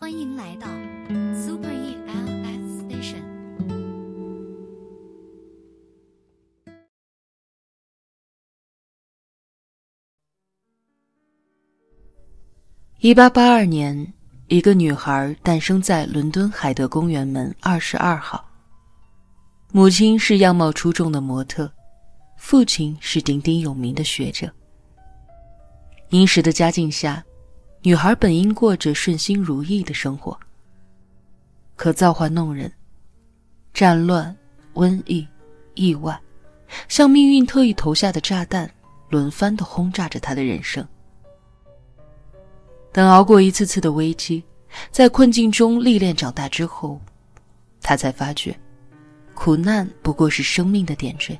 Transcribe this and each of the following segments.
欢迎来到 Super ELS Station。 1882年，一个女孩诞生在伦敦海德公园门22号。母亲是样貌出众的模特，父亲是鼎鼎有名的学者。殷实的家境下，女孩本应过着顺心如意的生活，可造化弄人，战乱、瘟疫、意外，像命运特意投下的炸弹，轮番地轰炸着她的人生。等熬过一次次的危机，在困境中历练长大之后，她才发觉，苦难不过是生命的点缀，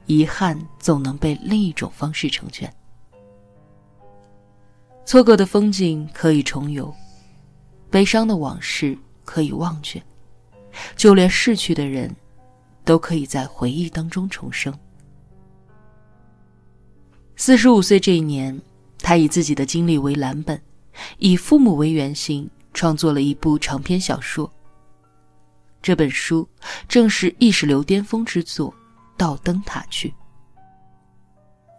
遗憾总能被另一种方式成全。错过的风景可以重游，悲伤的往事可以忘却，就连逝去的人都可以在回忆当中重生。45岁这一年，他以自己的经历为蓝本，以父母为原型，创作了一部长篇小说。这本书正是意识流巅峰之作《到灯塔去》。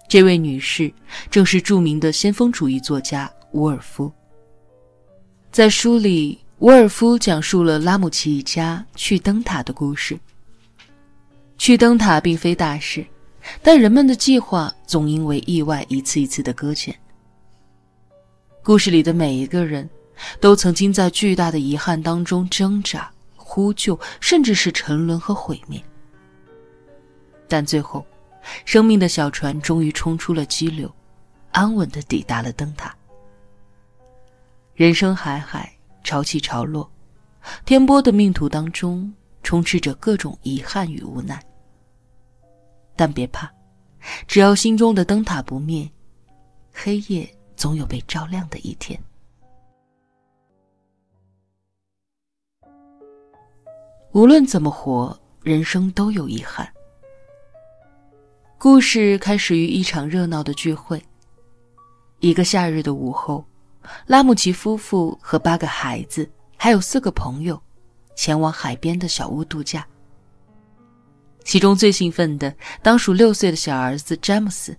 这位女士正是著名的先锋主义作家伍尔夫。在书里，伍尔夫讲述了拉姆齐一家去灯塔的故事。去灯塔并非大事，但人们的计划总因为意外一次一次的搁浅。故事里的每一个人都曾经在巨大的遗憾当中挣扎、呼救，甚至是沉沦和毁灭。但最后，生命的小船终于冲出了激流，安稳地抵达了灯塔。人生海海，潮起潮落，颠簸的命途当中充斥着各种遗憾与无奈。但别怕，只要心中的灯塔不灭，黑夜总有被照亮的一天。无论怎么活，人生都有遗憾。故事开始于一场热闹的聚会。一个夏日的午后，拉姆齐夫妇和8个孩子还有4个朋友前往海边的小屋度假。其中最兴奋的当属6岁的小儿子詹姆斯，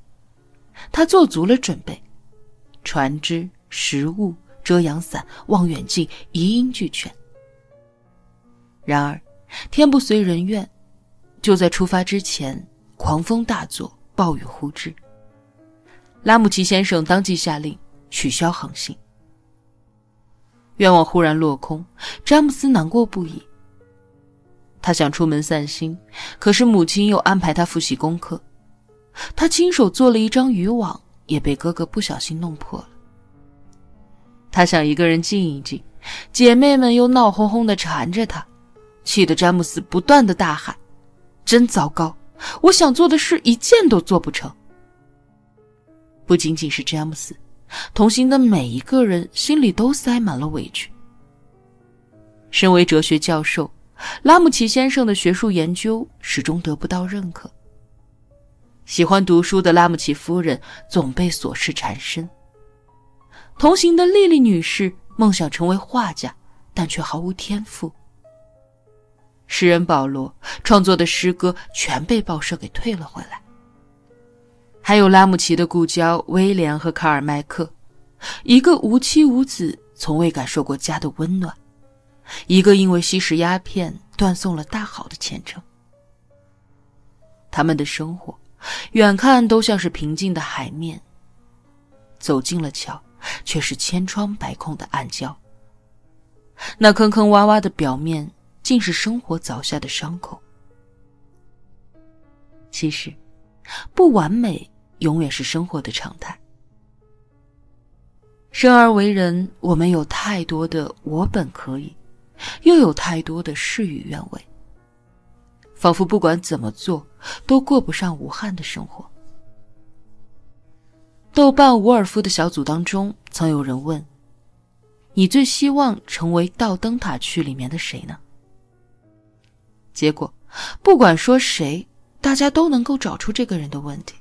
他做足了准备，船只、食物、遮阳伞、望远镜一应俱全。然而天不遂人愿，就在出发之前，狂风大作，暴雨忽至。拉姆齐先生当即下令取消航行。愿望忽然落空，詹姆斯难过不已。他想出门散心，可是母亲又安排他复习功课。他亲手做了一张渔网，也被哥哥不小心弄破了。他想一个人静一静，姐妹们又闹哄哄地缠着他，气得詹姆斯不断地大喊：真糟糕，我想做的事一件都做不成。不仅仅是詹姆斯，同行的每一个人心里都塞满了委屈。身为哲学教授，拉姆齐先生的学术研究始终得不到认可。喜欢读书的拉姆齐夫人总被琐事缠身。同行的莉莉女士梦想成为画家，但却毫无天赋。诗人保罗创作的诗歌全被报社给退了回来。还有拉姆齐的故交威廉和卡尔麦克，一个无妻无子，从未感受过家的温暖，一个因为吸食鸦片断送了大好的前程。他们的生活远看都像是平静的海面，走进了桥，却是千疮百孔的暗礁。那坑坑洼洼的表面，竟是生活凿下的伤口。其实，不完美永远是生活的常态。生而为人，我们有太多的我本可以，又有太多的事与愿违，仿佛不管怎么做都过不上无憾的生活。豆瓣伍尔夫的小组当中曾有人问，你最希望成为《到灯塔去》里面的谁呢？结果不管说谁，大家都能够找出这个人的问题。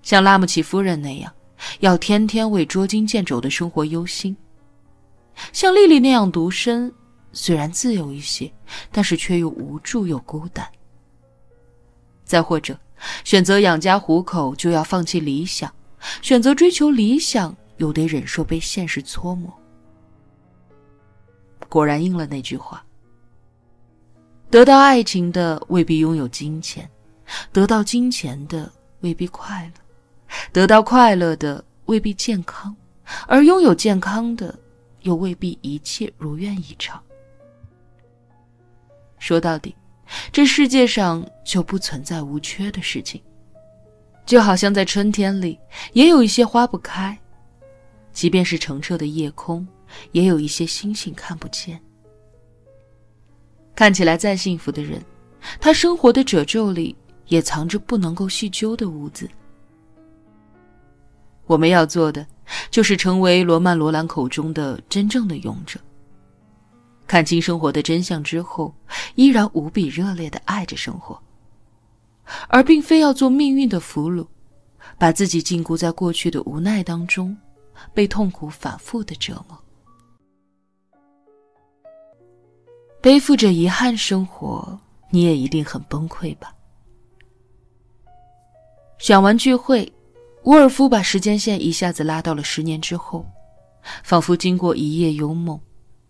像拉姆齐夫人那样，要天天为捉襟见肘的生活忧心，像丽丽那样独身，虽然自由一些，但是却又无助又孤单。再或者，选择养家糊口就要放弃理想，选择追求理想又得忍受被现实搓磨。果然应了那句话，得到爱情的未必拥有金钱，得到金钱的未必快乐，得到快乐的未必健康，而拥有健康的又未必一切如愿以偿。说到底，这世界上就不存在无缺的事情，就好像在春天里也有一些花不开，即便是澄澈的夜空，也有一些星星看不见。看起来再幸福的人，他生活的褶皱里也藏着不能够细究的污渍。我们要做的就是成为罗曼·罗兰口中的真正的勇者，看清生活的真相之后，依然无比热烈地爱着生活，而并非要做命运的俘虏，把自己禁锢在过去的无奈当中，被痛苦反复的折磨。背负着遗憾生活，你也一定很崩溃吧？选完聚会，沃尔夫把时间线一下子拉到了10年之后，仿佛经过一夜幽梦，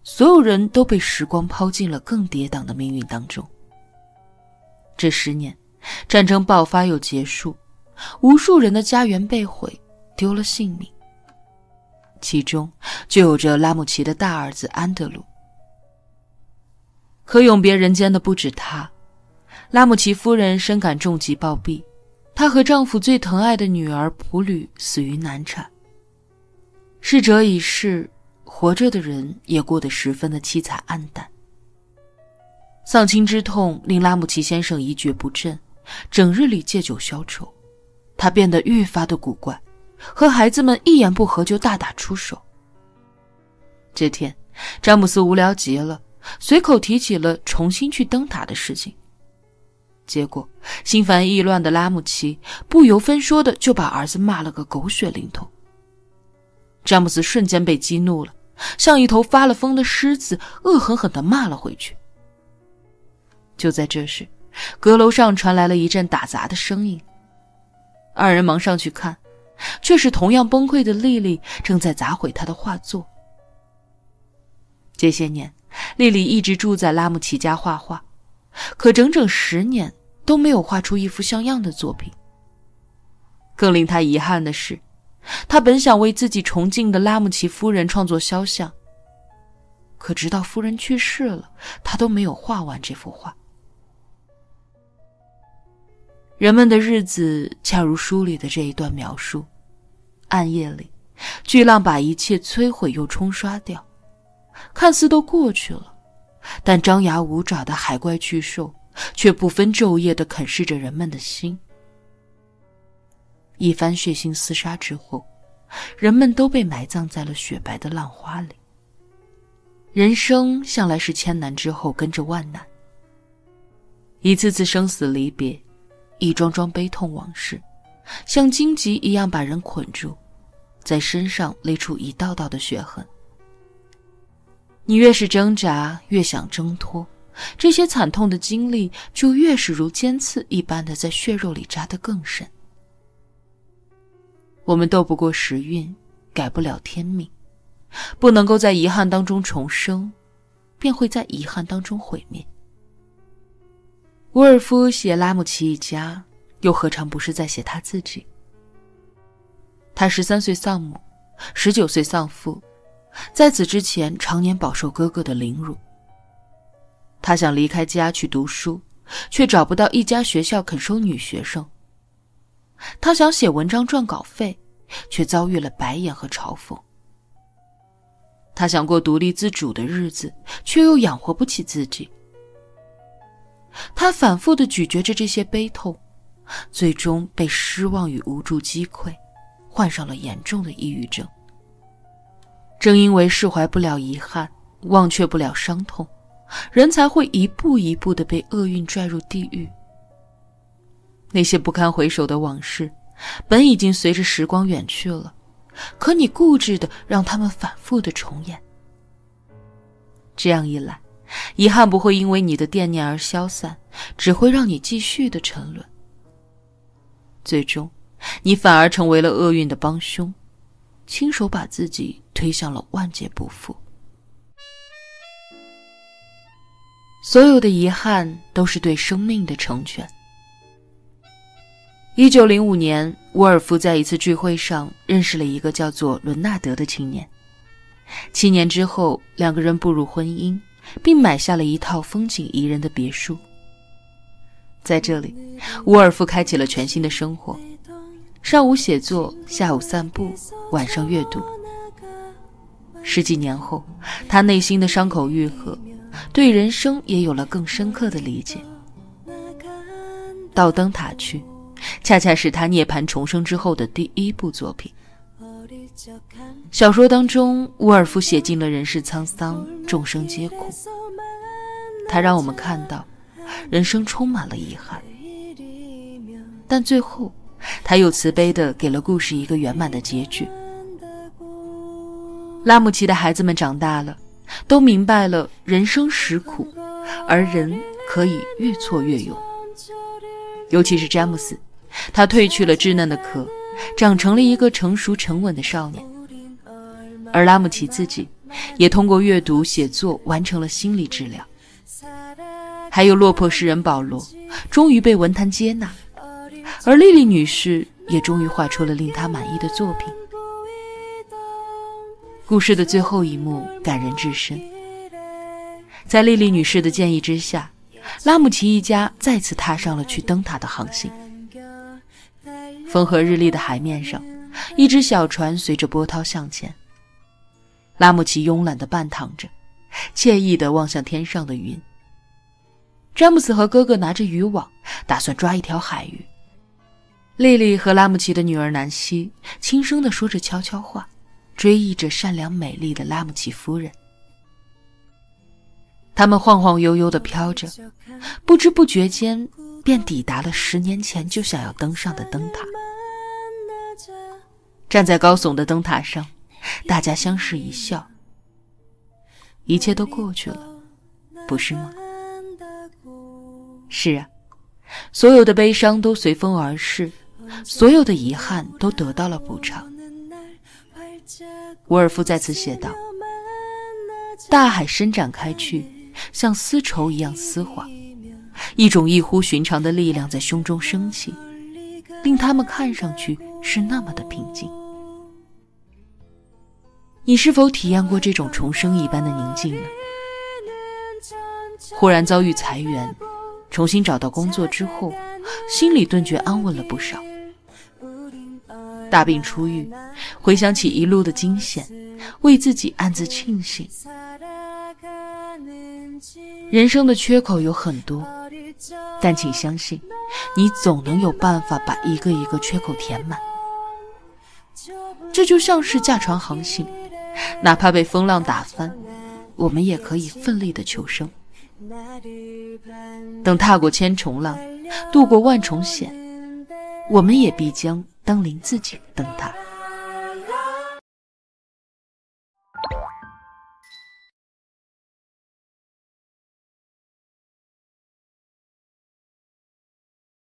所有人都被时光抛进了更跌宕的命运当中。这10年，战争爆发又结束，无数人的家园被毁，丢了性命，其中就有着拉姆齐的大儿子安德鲁。可永别人间的不止他，拉姆齐夫人深感重疾暴毙，她和丈夫最疼爱的女儿普吕死于难产。逝者已逝，活着的人也过得十分的凄惨暗淡。丧亲之痛令拉姆齐先生一蹶不振，整日里借酒消愁，他变得愈发的古怪，和孩子们一言不合就大打出手。这天，詹姆斯无聊极了，随口提起了重新去灯塔的事情。结果心烦意乱的拉姆齐不由分说的就把儿子骂了个狗血淋头。詹姆斯瞬间被激怒了，像一头发了疯的狮子，恶狠狠地骂了回去。就在这时，阁楼上传来了一阵打杂的声音，二人忙上去看，却是同样崩溃的莉莉正在砸毁他的画作。这些年，莉莉一直住在拉姆齐家画画，可整整10年都没有画出一幅像样的作品。更令他遗憾的是，他本想为自己崇敬的拉姆齐夫人创作肖像，可直到夫人去世了，他都没有画完这幅画。人们的日子恰如书里的这一段描述，暗夜里，巨浪把一切摧毁又冲刷掉，看似都过去了，但张牙舞爪的海怪巨兽却不分昼夜地啃噬着人们的心。一番血腥厮杀之后，人们都被埋葬在了雪白的浪花里。人生向来是千难之后跟着万难，一次次生死离别，一桩桩悲痛往事，像荆棘一样把人捆住，在身上勒出一道道的血痕。你越是挣扎，越想挣脱，这些惨痛的经历就越是如尖刺一般的在血肉里扎得更深。我们斗不过时运，改不了天命，不能够在遗憾当中重生，便会在遗憾当中毁灭。沃尔夫写拉姆齐一家，又何尝不是在写他自己？他13岁丧母，19岁丧父，在此之前常年饱受哥哥的凌辱。他想离开家去读书，却找不到一家学校肯收女学生。他想写文章赚稿费，却遭遇了白眼和嘲讽。他想过独立自主的日子，却又养活不起自己。他反复地咀嚼着这些悲痛，最终被失望与无助击溃，患上了严重的抑郁症。正因为释怀不了遗憾，忘却不了伤痛，人才会一步一步地被厄运拽入地狱。那些不堪回首的往事，本已经随着时光远去了，可你固执地让他们反复地重演，这样一来，遗憾不会因为你的惦念而消散，只会让你继续的沉沦。最终，你反而成为了厄运的帮凶，亲手把自己推向了万劫不复。所有的遗憾都是对生命的成全。1905年，沃尔夫在一次聚会上认识了一个叫做伦纳德的青年。7年之后，两个人步入婚姻，并买下了一套风景宜人的别墅。在这里，沃尔夫开启了全新的生活，上午写作，下午散步，晚上阅读。10几年后，他内心的伤口愈合，对人生也有了更深刻的理解。到灯塔去，恰恰是他涅槃重生之后的第一部作品。小说当中，沃尔夫写尽了人世沧桑，众生皆苦。他让我们看到，人生充满了遗憾，但最后，他又慈悲地给了故事一个圆满的结局。拉姆齐的孩子们长大了，都明白了人生实苦，而人可以越挫越勇。尤其是詹姆斯，他褪去了稚嫩的壳，长成了一个成熟沉稳的少年。而拉姆齐自己也通过阅读写作完成了心理治疗。还有落魄诗人保罗终于被文坛接纳，而莉莉女士也终于画出了令他满意的作品。故事的最后一幕感人至深，在莉莉女士的建议之下，拉姆齐一家再次踏上了去灯塔的航行。风和日丽的海面上，一只小船随着波涛向前。拉姆齐慵懒地半躺着，惬意地望向天上的云。詹姆斯和哥哥拿着渔网，打算抓一条海鱼。莉莉和拉姆齐的女儿南希轻声地说着悄悄话，追忆着善良美丽的拉姆齐夫人。他们晃晃悠悠地飘着，不知不觉间便抵达了10年前就想要登上的灯塔。站在高耸的灯塔上，大家相视一笑，一切都过去了，不是吗？是啊，所有的悲伤都随风而逝，所有的遗憾都得到了补偿。沃尔夫在此写道：大海伸展开去，像丝绸一样丝滑，一种异乎寻常的力量在胸中升起，令他们看上去是那么的平静。你是否体验过这种重生一般的宁静呢？忽然遭遇裁员，重新找到工作之后，心里顿觉安稳了不少。大病初愈，回想起一路的惊险，为自己暗自庆幸。人生的缺口有很多，但请相信，你总能有办法把一个一个缺口填满。这就像是驾船航行，哪怕被风浪打翻，我们也可以奋力的求生。等踏过千重浪，渡过万重险，我们也必将登临自己的灯塔。